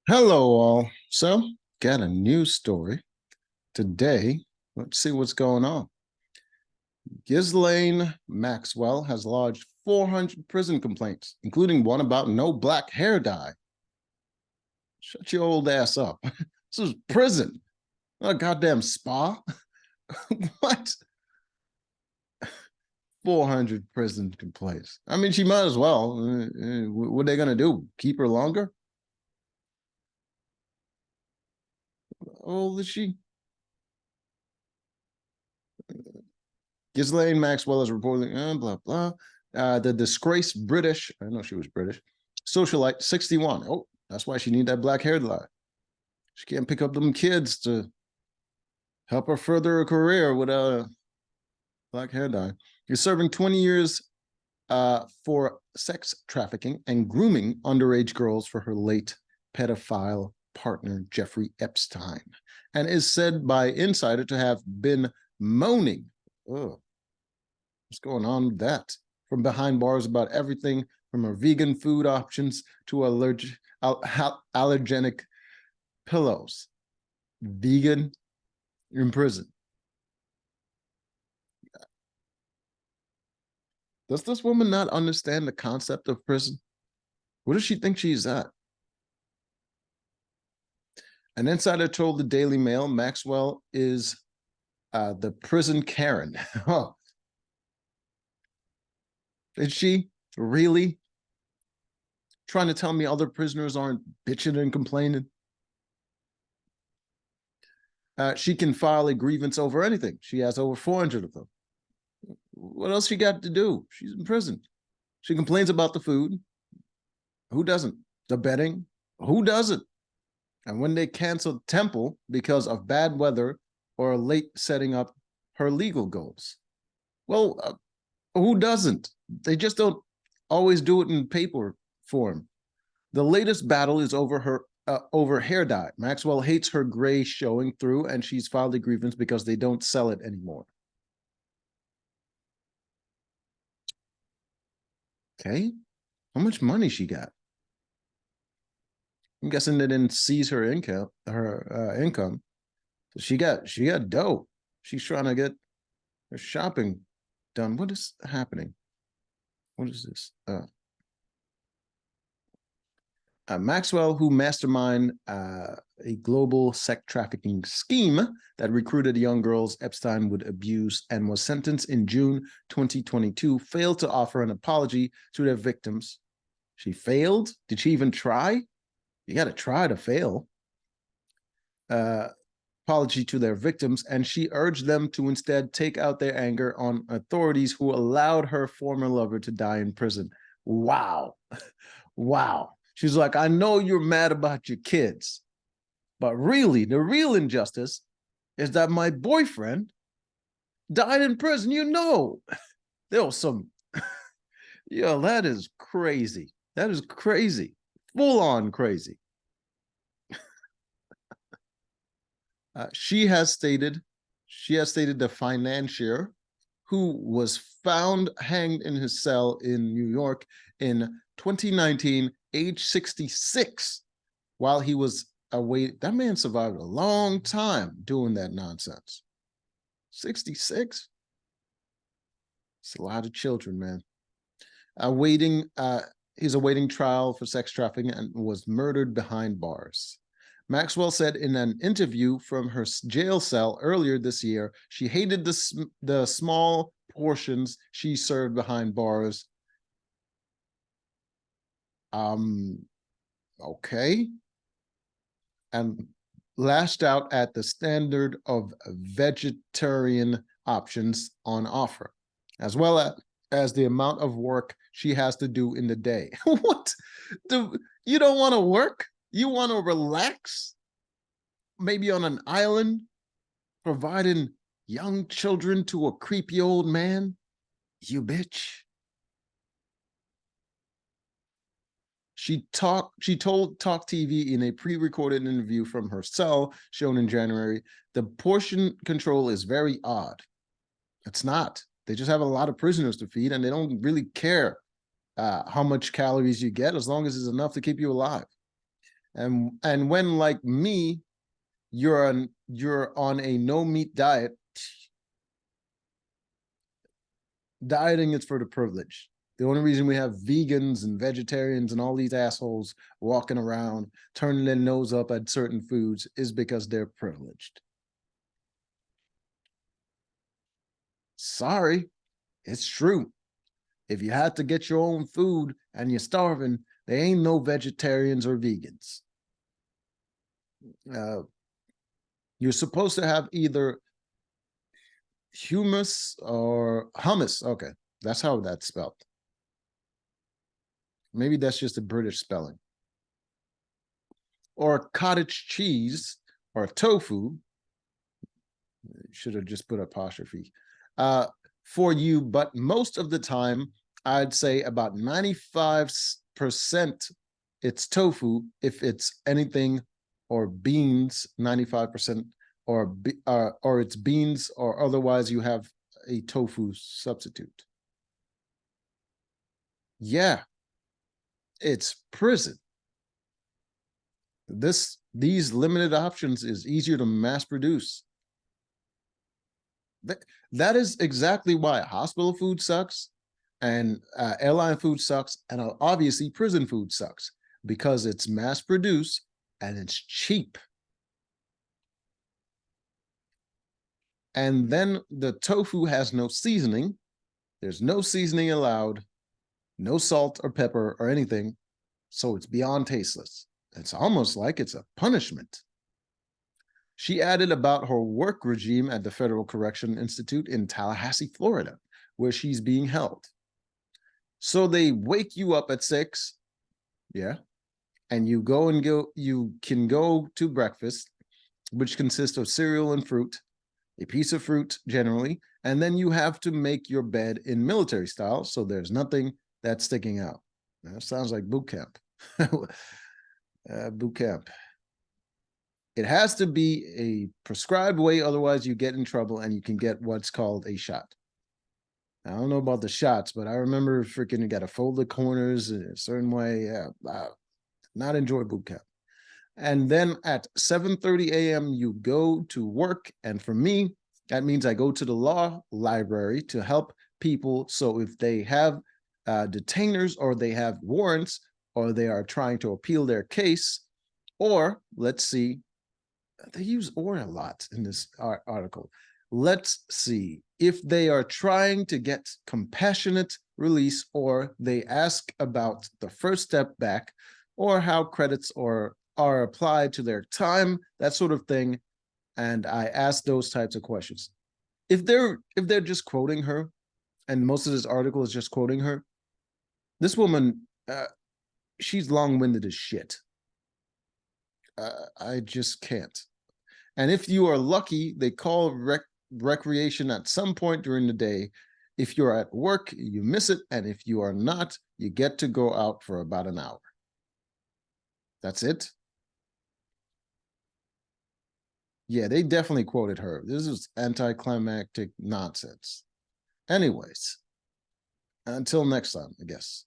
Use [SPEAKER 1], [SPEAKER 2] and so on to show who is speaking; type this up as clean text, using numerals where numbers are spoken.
[SPEAKER 1] Hello, all. So, got a news story today. Let's see what's going on. Ghislaine Maxwell has lodged 400 prison complaints, including one about no black hair dye. Shut your old ass up. This is prison, not a goddamn spa. What? 400 prison complaints. I mean, she might as well. What are they going to do? Keep her longer? How old is she? Ghislaine Maxwell is reportedly, blah, blah. The disgraced British, I know she was British, socialite, 61. Oh, that's why she need that black hair dye. She can't pick up them kids to help her further her career with a black hair dye. You're serving 20 years for sex trafficking and grooming underage girls for her late pedophile partner, Jeffrey Epstein, and is said by Insider to have been moaning. Oh, what's going on with that? From behind bars about everything from her vegan food options to allergenic pillows. Vegan in prison. Does this woman not understand the concept of prison? What does she think she's at? An insider told the Daily Mail Maxwell is the prison Karen. Oh. Is she really trying to tell me other prisoners aren't bitching and complaining? She can file a grievance over anything. She has over 400 of them. What else she got to do? She's in prison. She complains about the food. Who doesn't? The bedding. Who doesn't? And when they canceled Temple because of bad weather or late setting up her legal goals. Well, who doesn't? They just don't always do it in paper form. The latest battle is over her over hair dye. Maxwell hates her gray showing through, and she's filed a grievance because they don't sell it anymore. Okay, how much money she got? I'm guessing they didn't seize her income. So she got dough. She's trying to get her shopping done. What is happening? What is this? Maxwell, who masterminded a global sex trafficking scheme that recruited young girls Epstein would abuse and was sentenced in June 2022, failed to offer an apology to their victims. She failed? Did she even try? You got to try to fail. Apology to their victims, and she urged them to instead take out their anger on authorities who allowed her former lover to die in prison. Wow. Wow. She's like, I know you're mad about your kids, but really, the real injustice is that my boyfriend died in prison. You know, there was some, yo, that is crazy. That is crazy. Full on crazy. She has stated the financier who was found hanged in his cell in New York in 2019, age 66, while he was away. That man survived a long time doing that nonsense. 66? It's a lot of children, man. He's awaiting trial for sex trafficking and was murdered behind bars. Maxwell said in an interview from her jail cell earlier this year, she hated the small portions she served behind bars. Okay. And lashed out at the standard of vegetarian options on offer, as well as the amount of work she has to do in the day. What? You don't want to work? You want to relax? Maybe on an island, providing young children to a creepy old man? You bitch. She told Talk TV in a pre-recorded interview from her cell shown in January, the portion control is very odd. It's not. They just have a lot of prisoners to feed, and they don't really care how much calories you get as long as it's enough to keep you alive. And when, like me, you're on a no meat diet, dieting is for the privileged. The only reason we have vegans and vegetarians and all these assholes walking around turning their nose up at certain foods is because they're privileged. Sorry, it's true. If you had to get your own food and you're starving, there ain't no vegetarians or vegans. You're supposed to have either humus or hummus. Okay, that's how that's spelled. Maybe that's just a British spelling. Or cottage cheese or tofu. Should have just put apostrophe. For you, but most of the time, I'd say about 95% it's tofu. If it's anything, or beans, 95%, or it's beans, or otherwise you have a tofu substitute. Yeah, it's prison. These limited options is easier to mass produce. That is exactly why hospital food sucks, and airline food sucks, and obviously prison food sucks, because it's mass produced and it's cheap. And then the tofu has no seasoning. There's no seasoning allowed, no salt or pepper or anything. So it's beyond tasteless. It's almost like it's a punishment. She added about her work regime at the Federal Correction Institute in Tallahassee, Florida, where she's being held. So they wake you up at 6, yeah, and you can go to breakfast, which consists of cereal and fruit, a piece of fruit generally, and then you have to make your bed in military style, so there's nothing that's sticking out. That sounds like boot camp. Boot camp. It has to be a prescribed way, otherwise you get in trouble and you can get what's called a shot. I don't know about the shots, but I remember freaking you got to fold the corners in a certain way. Yeah, not enjoy boot camp. And then at 7:30 a.m. you go to work. And for me, that means I go to the law library to help people. So if they have detainers, or they have warrants, or they are trying to appeal their case, or let's see, they use or a lot in this article. Let's see, if they are trying to get compassionate release, or they ask about the first step back, or how credits are applied to their time, that sort of thing. And I ask those types of questions. If they're just quoting her, and most of this article is just quoting her, this woman, she's long-winded as shit. I just can't. And if you are lucky, they call recreation at some point during the day. If you're at work, you miss it. And if you are not, you get to go out for about an hour. That's it. Yeah, they definitely quoted her. This is anticlimactic nonsense. Anyways, until next time, I guess.